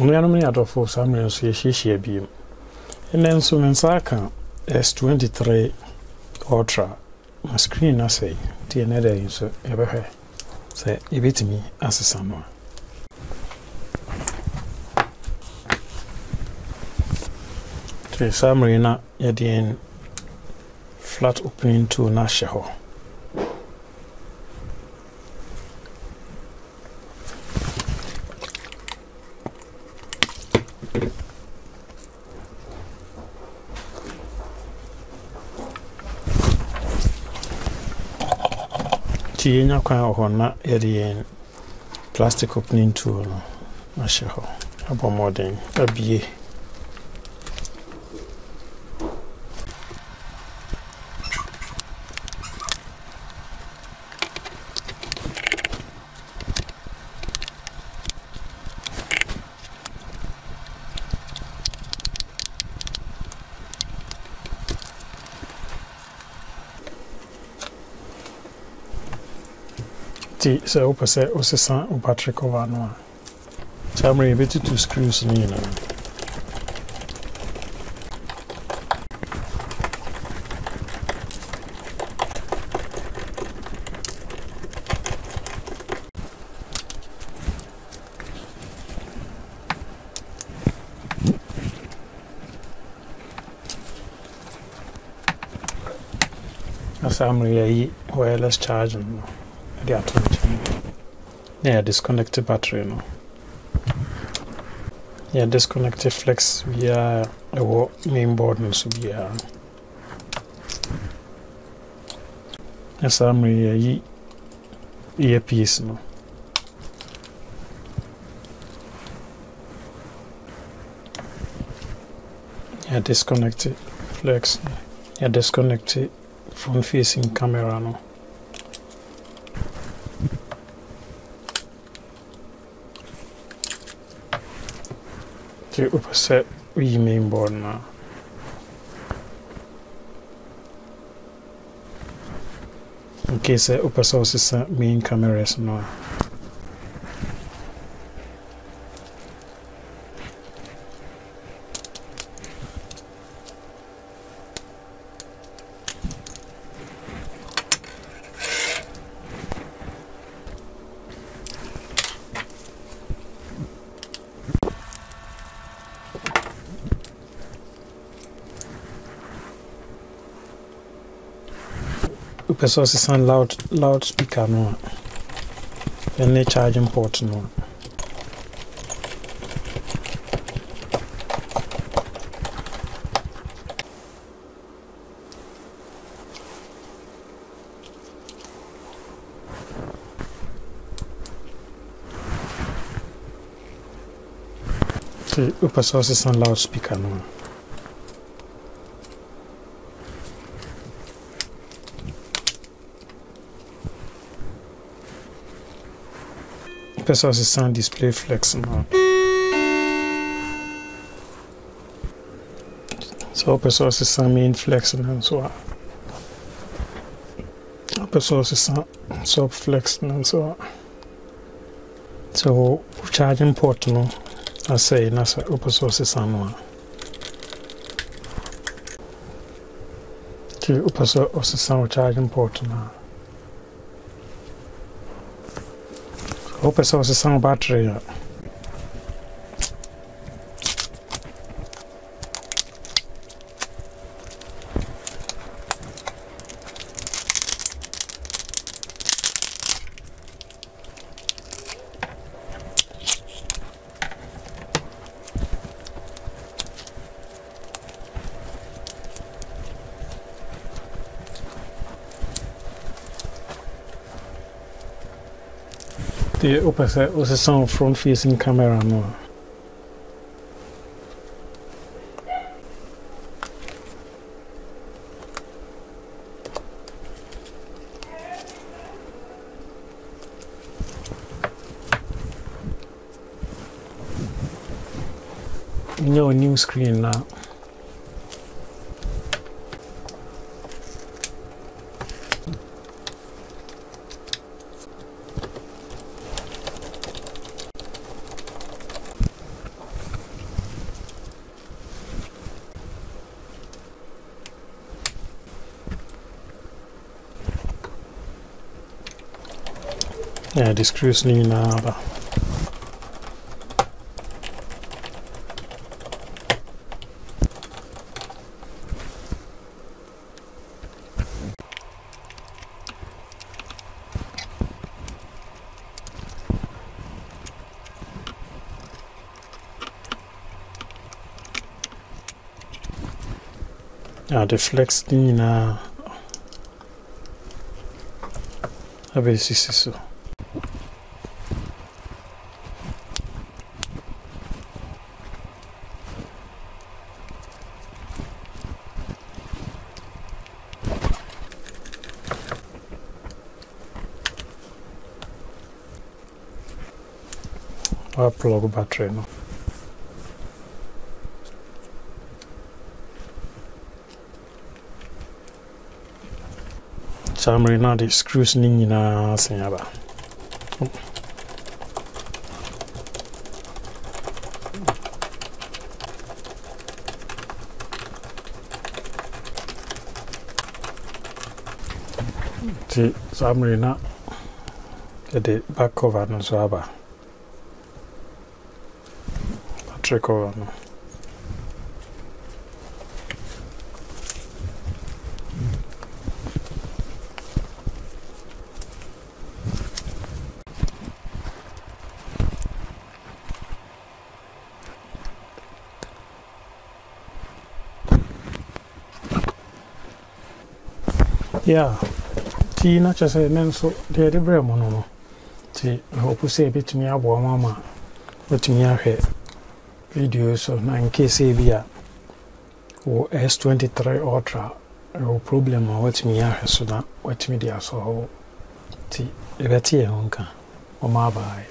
We are not adolfo Samuel so ye bi. And then so nsaka S23 Ultra. My screen I say the another so ever say ebetimi asesa no. The summary na yɛde flat opening tool na hyɛ hɔ. Yɛnya kwan wɔ hɔ na yɛde plastic opening tool no ahyɛ hɔ. Abɔ mmɔden abie. So open say osesa battery cover no. So I'm ready to two screws ni na. As I'm ready wireless charging. Yeah, disconnected battery no. Yeah, disconnected flex via a main board no so via. Yes, I'm really earpiece no. Yeah, disconnected flex. Yeah, disconnected front facing camera no. Upper set we main board now. In case upper sources main cameras now. Source is on loudspeaker no. Any charging port no. The source is on loudspeaker no. Source is on display flex now. So source is on main flex and so on. Source is on sub flex and so on. So charging port no, I say that's open source is on one. The open source is on charging port now. Open source is on battery. The opposite was a sound front facing camera no. No new screen now. Yeah, the screws ni na aba. Yeah, the flex ni na abe sisi so. I'll plug battery no. Summary now the screws ni na senyaba. The summary na the back cover no so aba. Battery cover no. Yeah, tea na just say so the bread mono. Tea, I hope say bit me abo mama. But me ahwe video so na in case bia o S23 Ultra o problem what me ahwe so na what me dia so tea e beti e honka o ma bai.